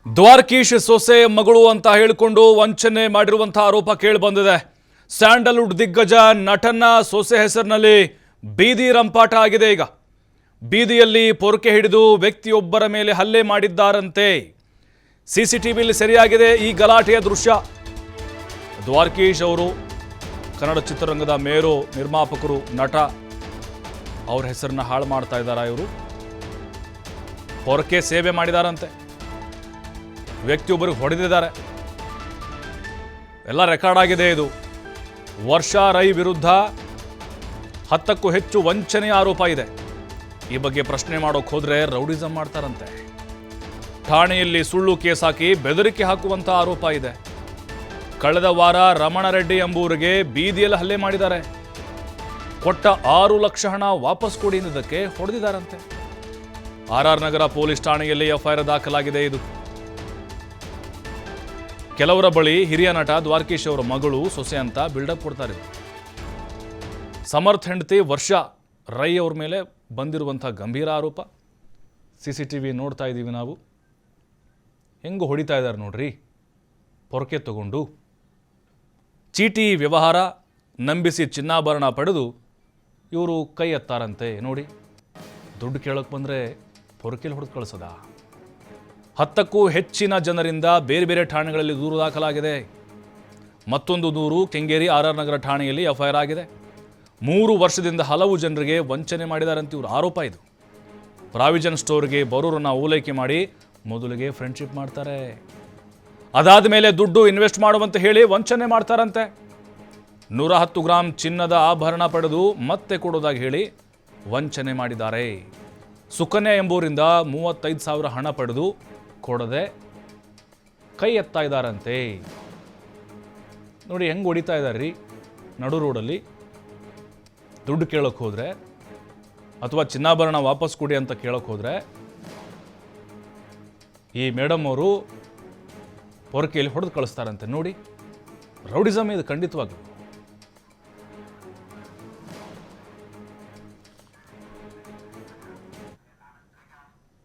ದ್ವಾರಕೀಶ್ ಸೊಸೆ ಮಗಳು ಅಂತ ಹೇಳಿಕೊಂಡು ವಂಚನೆ ಮಾಡಿರುವಂತಹ ಆರೋಪ ಕೇಳಿಬಂದಿದೆ. ಸ್ಯಾಂಡಲ್ವುಡ್ ದಿಗ್ಗಜ ನಟನ ಸೊಸೆ ಹೆಸರಿನಲ್ಲಿ ಬೀದಿ ರಂಪಾಟ ಆಗಿದೆ. ಈಗ ಬೀದಿಯಲ್ಲಿ ಪೊರಕೆ ಹಿಡಿದು ವ್ಯಕ್ತಿಯೊಬ್ಬರ ಮೇಲೆ ಹಲ್ಲೆ ಮಾಡಿದ್ದಾರಂತೆ. ಸಿಸಿಟಿವಿಯಲ್ಲಿ ಸೆರೆಯಾಗಿದೆ ಈ ಗಲಾಟೆಯ ದೃಶ್ಯ. ದ್ವಾರಕೀಶ್ ಅವರು ಕನ್ನಡ ಚಿತ್ರರಂಗದ ಮೇರು ನಿರ್ಮಾಪಕರು, ನಟ. ಅವ್ರ ಹೆಸರನ್ನ ಹಾಳು ಮಾಡ್ತಾ ಇದ್ದಾರಾ ಇವರು? ಪೊರಕೆ ಸೇವೆ ಮಾಡಿದಾರಂತೆ, ವ್ಯಕ್ತಿಯೊಬ್ಬರಿಗೆ ಹೊಡೆದಿದ್ದಾರೆ. ಎಲ್ಲ ರೆಕಾರ್ಡ್ ಆಗಿದೆ. ಇದು ವರ್ಷಾ ರೈ ವಿರುದ್ಧ 10ಕ್ಕೂ ಹೆಚ್ಚು ವಂಚನೆಯ ಆರೋಪ ಇದೆ. ಈ ಬಗ್ಗೆ ಪ್ರಶ್ನೆ ಮಾಡೋಕೆ ಹೋದ್ರೆ ರೌಡಿಸಂ ಮಾಡ್ತಾರಂತೆ. ಠಾಣೆಯಲ್ಲಿ ಸುಳ್ಳು ಕೇಸ್ ಹಾಕಿ ಬೆದರಿಕೆ ಹಾಕುವಂತ ಆರೋಪ ಇದೆ. ಕಳೆದ ವಾರ ರಮಣರೆಡ್ಡಿ ಎಂಬುವರಿಗೆ ಬೀದಿಯಲ್ಲಿ ಹಲ್ಲೆ ಮಾಡಿದ್ದಾರೆ. ಕೊಟ್ಟ 6 ಲಕ್ಷ ಹಣ ವಾಪಸ್ ಕೊಡಿ ಎಂದಕ್ಕೆ ಹೊಡೆದಿದ್ದಾರಂತೆ. ಆರ್ ನಗರ ಪೊಲೀಸ್ ಠಾಣೆಯಲ್ಲಿ ಎಫ್ಐಆರ್ ದಾಖಲಾಗಿದೆ. ಇದು ಕೆಲವರ ಬಳಿ ಹಿರಿಯ ನಟ ದ್ವಾರಕೀಶ್ ಅವರ ಮಗಳು, ಸೊಸೆ ಅಂತ ಬಿಲ್ಡಪ್ ಕೊಡ್ತಾರೆ. ಸಮರ್ಥ್ ಹೆಂಡತಿ ವರ್ಷಾ ರೈ ಅವ್ರ ಮೇಲೆ ಬಂದಿರುವಂಥ ಗಂಭೀರ ಆರೋಪ. ಸಿಸಿಟಿವಿ ನೋಡ್ತಾ ಇದ್ದೀವಿ ನಾವು. ಹೆಂಗು ಹೊಡಿತಾ ಇದ್ದಾರೆ ನೋಡ್ರಿ, ಪೊರಕೆ ತಗೊಂಡು. ಚೀಟಿ ವ್ಯವಹಾರ ನಂಬಿಸಿ ಚಿನ್ನಾಭರಣ ಪಡೆದು ಇವರು ಕೈ ಎತ್ತಾರಂತೆ. ನೋಡಿ, ದುಡ್ಡು ಕೇಳೋಕೆ ಬಂದರೆ ಪೊರಕೆಯಲ್ಲಿ ಹೊಡೆದು ಕಳಿಸೋದ? 10ಕ್ಕೂ ಹೆಚ್ಚಿನ ಜನರಿಂದ ಬೇರೆ ಬೇರೆ ಠಾಣೆಗಳಲ್ಲಿ ದೂರು ದಾಖಲಾಗಿದೆ. ಮತ್ತೊಂದು ದೂರು ಕೆಂಗೇರಿ ಆರ್ ನಗರ ಠಾಣೆಯಲ್ಲಿ ಎಫ್ಐಆರ್ ಆಗಿದೆ. 3 ವರ್ಷದಿಂದ ಹಲವು ಜನರಿಗೆ ವಂಚನೆ ಮಾಡಿದಾರಂತ ಇವರು ಆರೋಪ. ಇದು ಪ್ರಾವಿಷನ್ ಸ್ಟೋರ್ಗೆ ಬರೋರನ್ನ ಓಲೈಕೆ ಮಾಡಿ ಮೊದಲಿಗೆ ಫ್ರೆಂಡ್ಶಿಪ್ ಮಾಡ್ತಾರೆ. ಅದಾದ ಮೇಲೆ ದುಡ್ಡು ಇನ್ವೆಸ್ಟ್ ಮಾಡುವಂತ ಹೇಳಿ ವಂಚನೆ ಮಾಡ್ತಾರಂತೆ. 110 ಗ್ರಾಂ ಚಿನ್ನದ ಆಭರಣ ಪಡೆದು ಮತ್ತೆ ಕೊಡೋದಾಗಿ ಹೇಳಿ ವಂಚನೆ ಮಾಡಿದ್ದಾರೆ. ಸುಕನ್ಯಾ ಎಂಬುವರಿಂದ 35,000 ಹಣ ಪಡೆದು ಕೊಡದೆ ಕೈ ಎತ್ತಾ ಇದ್ದಾರಂತೆ. ನೋಡಿ ಹೆಂಗೆ ಹೊಡಿತಾ ಇದ್ದಾರ್ರಿ ನಡು ರೋಡಲ್ಲಿ. ದುಡ್ಡು ಕೇಳೋಕೆ ಹೋದರೆ ಅಥವಾ ಚಿನ್ನಾಭರಣ ವಾಪಸ್ ಕೊಡಿ ಅಂತ ಕೇಳೋಕೆ ಹೋದರೆ ಈ ಮೇಡಮ್ ಅವರು ಪೊರಕೆಯಲ್ಲಿ ಹೊಡೆದು ಕಳಿಸ್ತಾರಂತೆ. ನೋಡಿ, ರೌಡಿಸಮ್ ಇದು ಖಂಡಿತವಾಗ್ಲೂ.